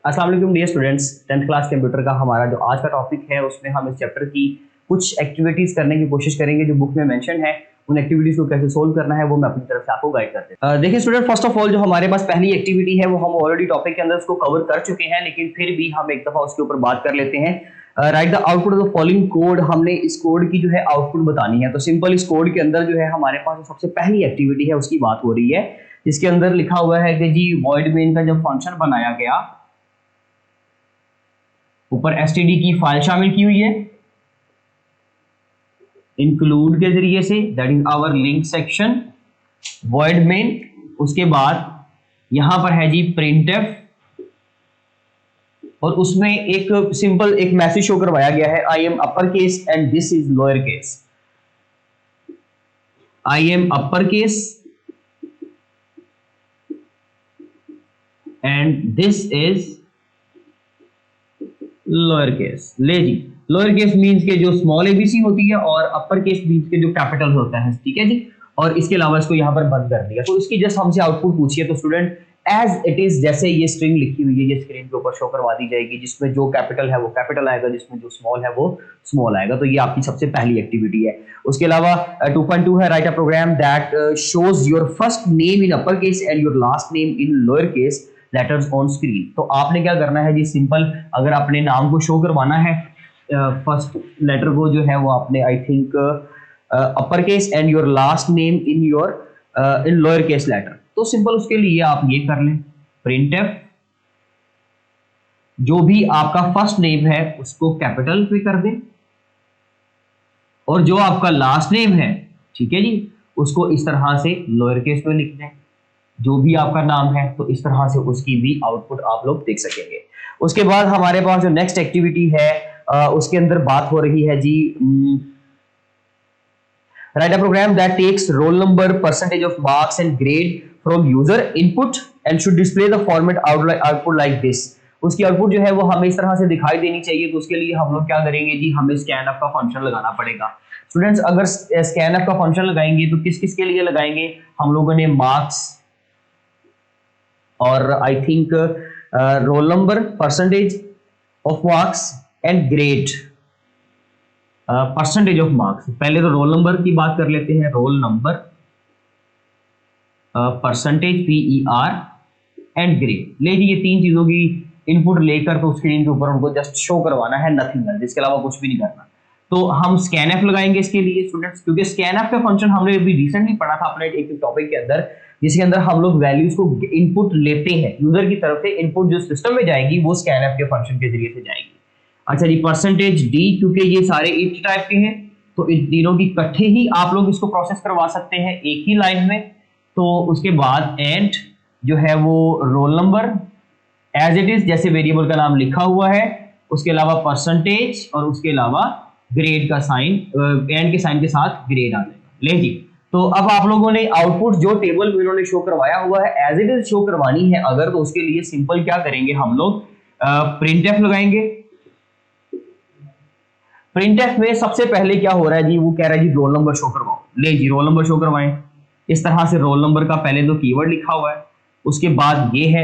अस्सलाम वालेकुम dear students, 10th class computer का हमारा जो आज का टॉपिक है उसमें हम इस चैप्टर की कुछ एक्टिविटीज करने की कोशिश करेंगे जो बुक में मेंशन है। उन एक्टिविटीज को कैसे सोल्व करना है वो मैं अपनी तरफ से आपको गाइड करते हैं। देखिए स्टूडेंट, फर्स्ट ऑफ ऑल जो हमारे पास पहली एक्टिविटी है वो हम ऑलरेडी टॉपिक के अंदर उसको कवर कर चुके हैं, लेकिन फिर भी हम एक दफा उसके ऊपर बात कर लेते हैं। Right the output of the following code. हमने इस कोड की जो है आउटपुट बतानी है। तो सिंपल इस कोड के अंदर जो है हमारे पास जो सबसे पहली एक्टिविटी है उसकी बात हो रही है, जिसके अंदर लिखा हुआ है कि जी वॉइड मेन का जब फंक्शन बनाया गया, ऊपर एसटीडी की फाइल शामिल की हुई है इंक्लूड के जरिए से, that is our link section void main. उसके बाद यहां पर है जी प्रिंटफ, और उसमें एक सिंपल एक मैसेज शो करवाया गया है, I am upper case and this is lower case. I am upper case and this is lower case. ले जी, लोअर केस मींस के जो स्मॉल एबीसी होती है और अपर केस मींस के जो कैपिटल होता है, ठीक है जी। और इसके अलावा इसको यहां पर बंद कर दिया। तो इसकी जस्ट हमसे आउटपुट पूछिए तो स्टूडेंट एज इट इज, जैसे ये स्ट्रिंग लिखी हुई है ये स्क्रीन के ऊपर शो करवा दी जाएगी, जिसमें जो कैपिटल है वो कैपिटल आएगा, जिसमें जो स्मॉल है वो स्मॉल आएगा। तो ये आपकी सबसे पहली एक्टिविटी है। उसके अलावा 2.2 है, right a program that shows your first name in upper case and your last name in lower case letters on screen. तो आपने क्या करना है जी, सिंपल अगर अपने नाम को शो करवाना है फर्स्ट लेटर को जो है वो आपने I think upper case and your last name in your in lower case letter. तो सिंपल उसके लिए आप ये कर लें, प्रिंटफ जो भी आपका फर्स्ट नेम है उसको कैपिटल पे कर दें, और जो आपका लास्ट नेम है, ठीक है जी, उसको इस तरह से लोअर केस में लिख दें। जो भी आपका नाम है तो इस तरह से उसकी भी आउटपुट आप लोग देख सकेंगे। उसके बाद हमारे पास जो नेक्स्ट एक्टिविटी है उसके अंदर बात हो रही है जी, write a program that takes roll number, percentage of marks and grade from user input and should display the format output like this. उसकी आउटपुट जो है वो हमें इस तरह से दिखाई देनी चाहिए। तो उसके लिए हम लोग क्या करेंगे जी, हमें स्कैनफ का फंक्शन लगाना पड़ेगा। स्टूडेंट्स अगर स्कैनफ का फंक्शन लगाएंगे तो किस किस के लिए लगाएंगे, हम लोगों ने मार्क्स और I think role number, percentage of marks and grade, percentage of marks. पहले तो रोल नंबर की बात कर लेते हैं, role number, percentage PER and grade. ले जी, ये तीन चीजों की इनपुट लेकर तो स्क्रीन के ऊपर उनको जस्ट शो करवाना है, नथिंग एल्स, इसके अलावा कुछ भी नहीं करना। तो हम स्कैनफ लगाएंगे इसके लिए स्टूडेंट्स, क्योंकि स्कैनफ का फंक्शन हमने अभी रिसेंटली पढ़ा था अपने एक टॉपिक के अंदर, जिसके अंदर हम लोग वैल्यूज को इनपुट लेते हैं यूजर की तरफ से। इनपुट जो सिस्टम में जाएगी वो स्कैनफ के फंक्शन के जरिए से जाएगी। अच्छा जी, परसेंटेज D, क्योंकि ये सारे ईच टाइप के हैं तो इन तीनों की इकट्ठे ही आप लोग इसको प्रोसेस करवा सकते हैं एक ही लाइन में। तो उसके बाद एंड जो है वो roll number as it is, जैसे वेरिएबल का नाम लिखा हुआ है, उसके अलावा परसेंटेज और उसके अलावा ग्रेड का साइन, एंड के साइन के साथ ग्रेड आ जाएगा। ले जी, तो अब आप लोगों ने आउटपुट जो टेबल में उन्होंने शो करवाया हुआ है एज इट इज शो करवानी है अगर, तो उसके लिए सिंपल क्या करेंगे, हम लोग प्रिंटफ लगाएंगे। प्रिंटफ में सबसे पहले क्या हो रहा है जी, वो कह रहा है जी रोल नंबर शो करवाओ। ले जी, रोल नंबर शो करवाएं। इस तरह से रोल नंबर का पहले तो कीवर्ड लिखा हुआ है, उसके बाद ये है,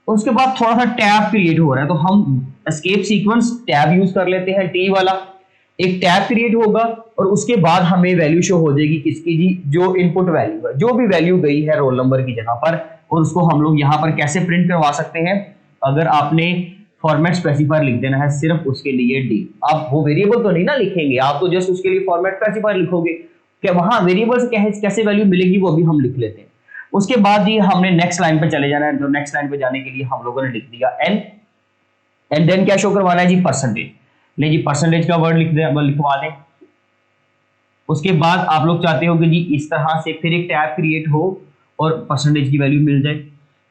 उसके बाद थोड़ा सा टैब क्रिएट हो रहा है। तो हम एस्केप सीक्वेंस टैब यूज कर लेते हैं, T वाला। एक टैब क्रिएट होगा और उसके बाद हमें वैल्यू शो हो जाएगी किसकी जी, जो इनपुट वैल्यू है, जो भी वैल्यू गई है रोल नंबर की जगह पर, और उसको हम लोग यहाँ पर कैसे प्रिंट करवा सकते हैं, अगर आपने फॉर्मेट स्पेसिफायर लिख देना है सिर्फ उसके लिए D। आप वो वेरिएबल तो नहीं ना लिखेंगे, आप तो जस्ट उसके लिए फॉर्मेट स्पेसिफायर लिखोगे, कि वहां वेरिएबल से कैसे वैल्यू मिलेगी वो भी हम लिख लेते हैं। उसके बाद जी हमने नेक्स्ट लाइन पे चले जाना है। तो नेक्स्ट लाइन पे जाने के लिए हम लोगों ने लिख दिया N, एंड देन क्या शो करवाना है जी, परसेंटेज। ले जी, परसेंटेज का वर्ड लिखवा दें। उसके बाद आप लोग चाहते हो कि जी इस तरह से फिर एक टैब क्रिएट हो और परसेंटेज की वैल्यू मिल जाए।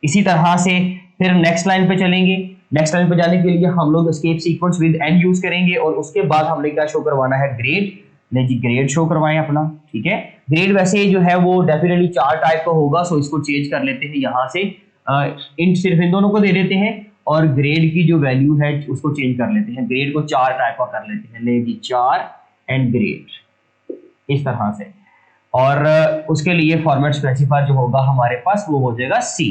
इसी तरह से फिर नेक्स्ट लाइन पे चलेंगे। नेक्स्ट लाइन पे जाने के लिए हम लोग escape sequence with N use करेंगे, और उसके बाद हमने क्या शो करवाना है, ग्रेड। ले जी, ग्रेड शो करवाएं अपना, ठीक है। ग्रेड वैसे जो है वो डेफिनेटली 4 टाइप का होगा, सो इसको चेंज कर लेते हैं यहाँ से, इंट सिर्फ इन दोनों को दे देते हैं, और ग्रेड की जो वैल्यू है उसको चेंज कर लेते हैं, ग्रेड को 4 टाइप का कर लेते हैं। ले जी, 4 एंड ग्रेड, इस तरह से। और उसके लिए फॉर्मेट स्पेसिफायर जो होगा हमारे पास वो हो जाएगा C।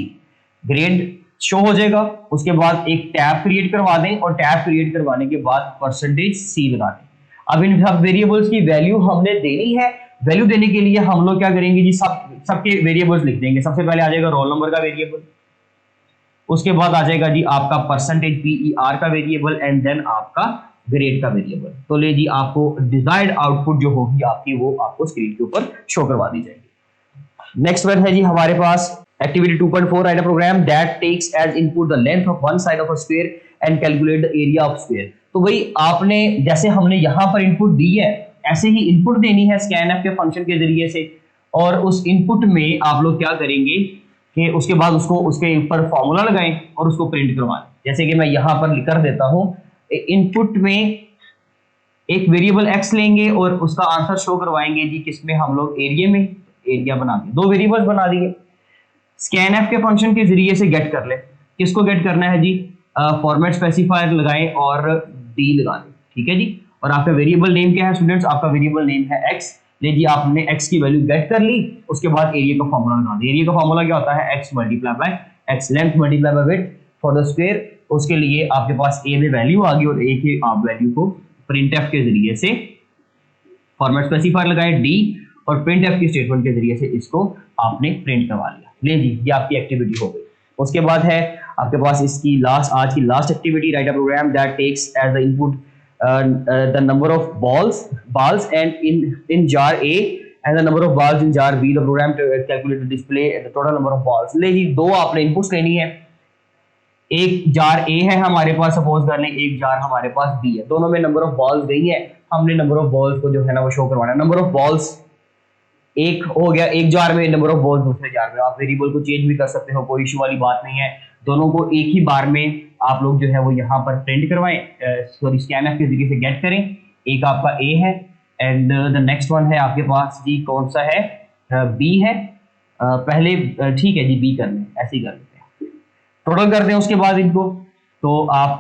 ग्रेड शो हो जाएगा। उसके बाद एक टैब क्रिएट करवा दें और टैब क्रिएट करवाने के बाद %c लगा दें। अब इन सब वेरिएबल्स की वैल्यू हमने देनी है। वैल्यू देने के लिए हम लोग क्या करेंगे जी, सबके वेरिएबल्स लिख देंगे। सबसे पहले आ जाएगा रोल नंबर का वेरिएबल, उसके बाद आ जाएगा जी आपका %PER का वेरिएबल एंड देन आपका ग्रेड का वेरिएबल। तो ले जी आपको डिजायर्ड आउटपुट जो होगी आपकी वो आपको स्क्रीन के ऊपर शो करवा दी जाएगी। नेक्स्ट वर्ड है जी हमारे पास activity 2.4 write a program that takes as input the length of one side of a sphere and calculate the area of sphere. तो भाई आपने जैसे हमने यहां पर इनपुट दी है ऐसे ही इनपुट देनी है scanf के फंक्शन के जरिए से, और उस इनपुट में आप लोग क्या करेंगे कि उसके बाद उसको उसके ऊपर फॉर्मूला लगाएं और उसको प्रिंट करवाएं। जैसे कि मैं यहां पर लिख कर देता हूं, इनपुट में एक वेरिएबल x लेंगे और उसका आंसर शो करवाएंगे जी किसमें, हम लोग एरिया में। एरिया बना दिए, दो वेरिएबल्स बना दिए। scanf के फंक्शन के जरिए से गेट कर ले। किसको गेट करना है जी, फॉर्मेट स्पेसिफायर लगाएं और डी लगा दें, ठीक है जी। और आपका वेरिएबल नेम क्या है स्टूडेंट्स, आपका वेरिएबल नेम है x। ले जी आपने x की वैल्यू गेट कर ली, उसके बाद एरिया का फॉर्मूला लगा दिया। एरिया का फॉर्मूला क्या होता है, x multiply by x length multiply by width for the square. उसके लिए आपके पास a में वैल्यू आ गई और a के आप वैल्यू को printf के जरिए से फॉर्मेट स्पेसिफायर लगाए d और printf की स्टेटमेंट के जरिए से इसको आपने प्रिंट करवा लिया। ले जी ये आपकी एक्टिविटी हो गई। उसके बाद है आपके पास इसकी आज की last activity, right a program that takes as the input the number of balls and in jar A and the number of balls in jar B. The program to calculate the display and the total number of balls. ले जी दो आपने inputs लेनी है। एक jar A है हमारे पास, suppose कर लें एक जार हमारे पास B है, दोनों में नंबर ऑफ बॉल्स गई है। हमने नंबर ऑफ बॉल्स को जो है ना वो शो करवाना है। नंबर ऑफ बॉल्स एक हो गया एक जार में, नंबर ऑफ बॉल्स दूसरे जार में। आप वेरिएबल को चेंज भी कर सकते हो, कोई इशू वाली बात नहीं है। दोनों को एक ही बार में आप लोग जो है वो यहाँ पर प्रिंट करवाएं, सॉरी scanf के जरिए से गेट करें। एक आपका A है एंड द नेक्स्ट वन है आपके पास जी कौन सा है, B है। पहले ठीक है जी B कर लें, ऐसे ही कर लेते हैं। टोटल करते हैं उसके बाद इनको, तो आप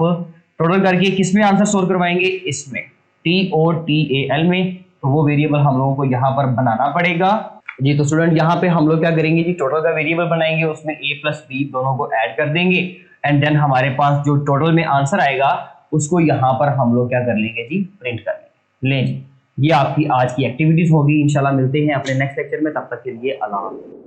टोटल करके किस में आंसर स्टोर करवाएंगे, इसमें TOTAL में। तो वो वेरिएबल हम लोगों को यहाँ पर बनाना पड़ेगा जी। तो स्टूडेंट यहाँ पे हम लोग क्या करेंगे जी, टोटल का वेरिएबल बनाएंगे, उसमें a प्लस b दोनों को ऐड कर देंगे एंड देन हमारे पास जो टोटल में आंसर आएगा उसको यहाँ पर हम लोग क्या कर लेंगे जी, प्रिंट कर लेंगे। ले जी ये आपकी आज की एक्टिविटीज होगी। इंशाल्लाह मिलते हैं अपने नेक्स्ट लेक्चर में, तब तक के लिए अल्लाह हाफ़िज़।